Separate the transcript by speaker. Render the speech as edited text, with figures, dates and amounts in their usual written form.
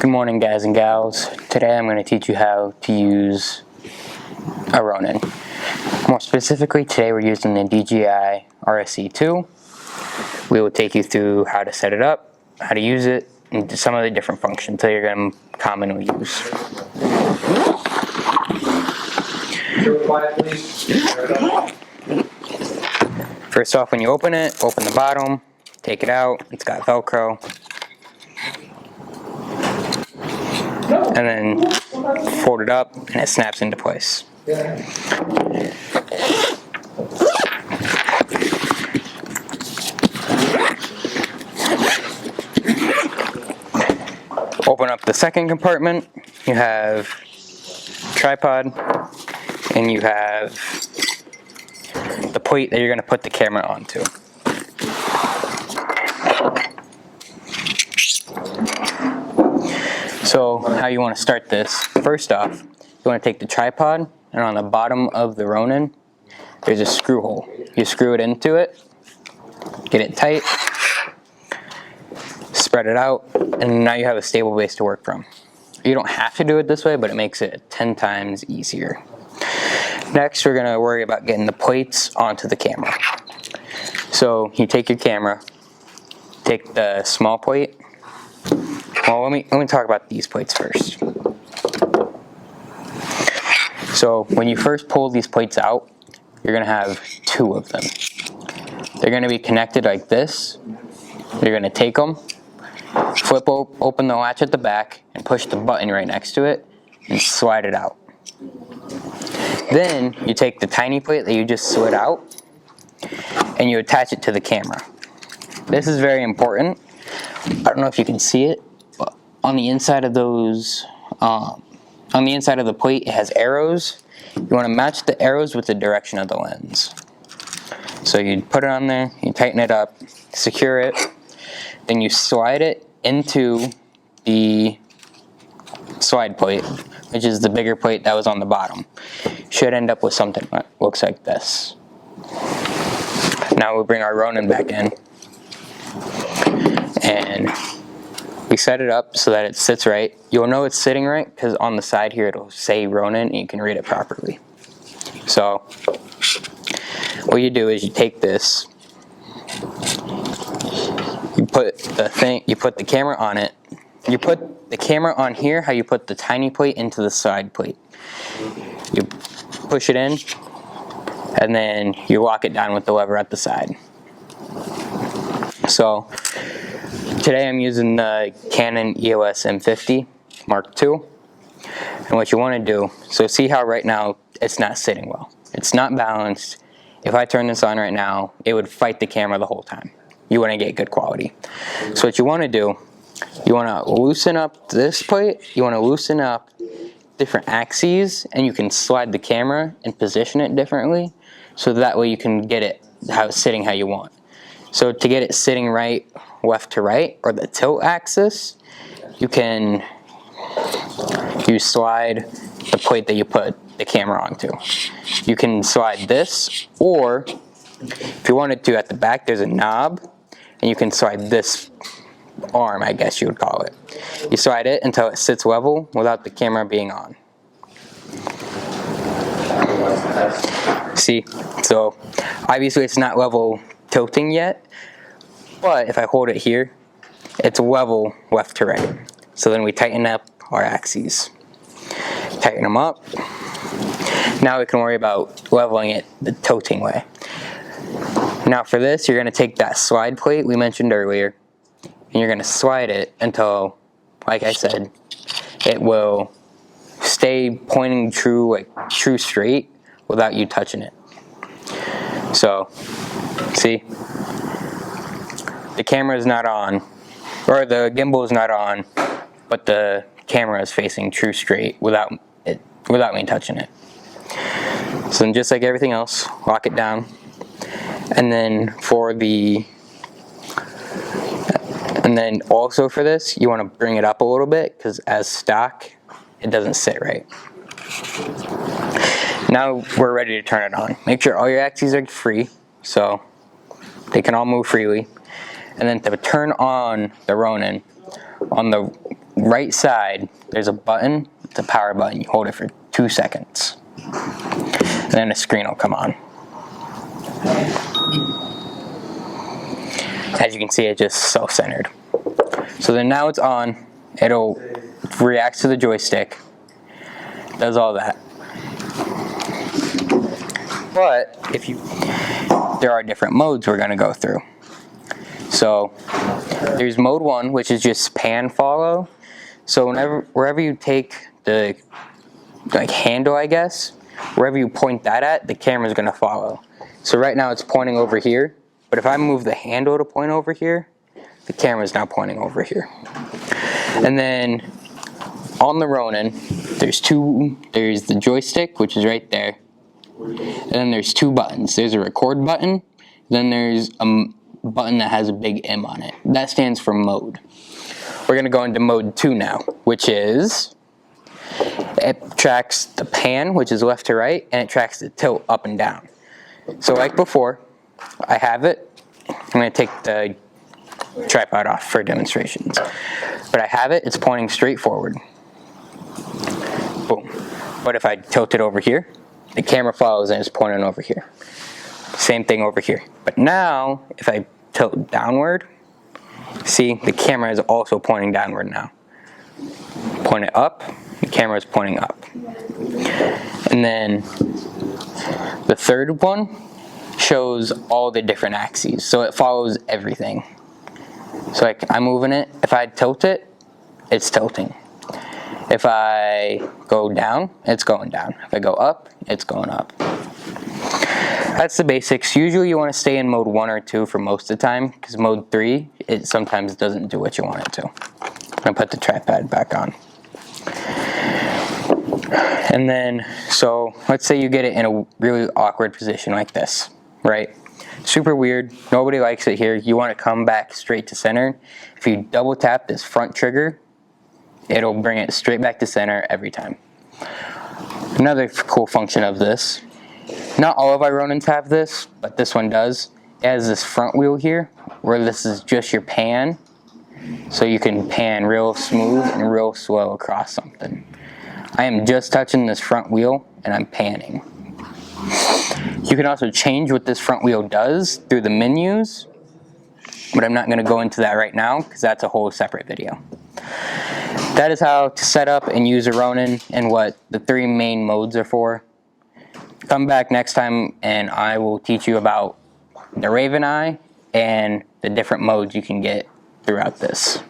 Speaker 1: Good morning, guys and gals. Today I'm going to teach you how to use a Ronin. More specifically, today we're using the DJI RSC2. We will take you through how to set it up, how to use it, and some of the different functions that you're going to commonly use. First off, when you open it, open the bottom, take it out. It's got Velcro. And then fold it up and it snaps into place. Open up the second compartment. You have tripod and you have the plate that you're going to put the camera onto. So how you want to start this, first off, you want to take the tripod, and on the bottom of the Ronin, there's a screw hole. You screw it into it, get it tight, spread it out, and now you have a stable base to work from. You don't have to do it this way, but it makes it 10 times easier. Next, we're going to worry about getting the plates onto the camera. So you take your camera, take the small plate. Well, let me talk about these plates first. So when you first pull these plates out, you're going to have two of them. They're going to be connected like this. You're going to take them, flip open the latch at the back, and push the button right next to it, and slide it out. Then you take the tiny plate that you just slid out, and you attach it to the camera. This is very important. I don't know if you can see it, but on the inside of those, on the inside of the plate, it has arrows. You want to match the arrows with the direction of the lens. So you put it on there, you tighten it up, secure it, then you slide it into the slide plate, which is the bigger plate that was on the bottom. Should end up with something that looks like this. Now we'll bring our Ronin back in. And we set it up so that it sits right. You'll know it's sitting right because on the side here it'll say Ronin and you can read it properly. So what you do is you take this, you put the camera on it. You put the camera on here how you put the tiny plate into the side plate. You push it in and then you lock it down with the lever at the side. So today I'm using the Canon EOS M50 Mark II. And what you want to do, so see how right now it's not sitting well. It's not balanced. If I turn this on right now, it would fight the camera the whole time. You want to get good quality. So what you want to do, you want to loosen up this plate, you want to loosen up different axes, and you can slide the camera and position it differently, so that way you can get it sitting how you want. So to get it sitting right, left to right, or the tilt axis, you slide the plate that you put the camera onto. You can slide this, or if you wanted to, at the back there's a knob, and you can slide this arm, I guess you would call it. You slide it until it sits level without the camera being on. See? So obviously it's not level tilting yet, but if I hold it here, it's level left to right. So then we tighten up our axes. Tighten them up. Now we can worry about leveling it the tilting way. Now for this, you're going to take that slide plate we mentioned earlier, and you're going to slide it until, like I said, it will stay pointing true, like true straight, without you touching it. So, see? The camera is not on, or the gimbal is not on, but the camera is facing true straight without me touching it. So then, just like everything else, lock it down. And then also for this, you want to bring it up a little bit, because as stock, it doesn't sit right. Now we're ready to turn it on. Make sure all your axes are free, so they can all move freely. And then to turn on the Ronin, on the right side, there's a button. It's a power button. You hold it for 2 seconds. And then the screen will come on. As you can see, it's just self-centered. So then now it's on. It'll react to the joystick. Does all that. But there are different modes we're going to go through. So there's mode 1, which is just pan follow. So wherever you take the handle, I guess, wherever you point that at, the camera's going to follow. So right now it's pointing over here, but if I move the handle to point over here, the camera's now pointing over here. And then on the Ronin, there's the joystick, which is right there. And then there's 2 buttons. There's a record button, then there's a button that has a big M on it. That stands for mode. We're going to go into mode 2 now, which is, it tracks the pan, which is left to right, and it tracks the tilt up and down. So like before, I have it. I'm going to take the tripod off for demonstrations. But I have it, it's pointing straight forward. Boom. But if I tilt it over here, the camera follows and it's pointing over here. Same thing over here. But now, if I tilt downward, see, the camera is also pointing downward now. Point it up, the camera is pointing up. And then the third one shows all the different axes. So it follows everything. So like I'm moving it, if I tilt it, it's tilting. If I go down, it's going down. If I go up, it's going up. That's the basics. Usually you want to stay in mode 1 or 2 for most of the time, because mode 3, it sometimes doesn't do what you want it to. I'm going to put the tripod back on. And then, so let's say you get it in a really awkward position like this, right? Super weird, nobody likes it here. You want to come back straight to center. If you double tap this front trigger, it'll bring it straight back to center every time. Another cool function of this, not all of our Ronins have this, but this one does. It has this front wheel here, where this is just your pan, so you can pan real smooth and real slow across something. I am just touching this front wheel, and I'm panning. You can also change what this front wheel does through the menus, but I'm not going to go into that right now, because that's a whole separate video. That is how to set up and use a Ronin and what the 3 main modes are for. Come back next time and I will teach you about the Raven Eye and the different modes you can get throughout this.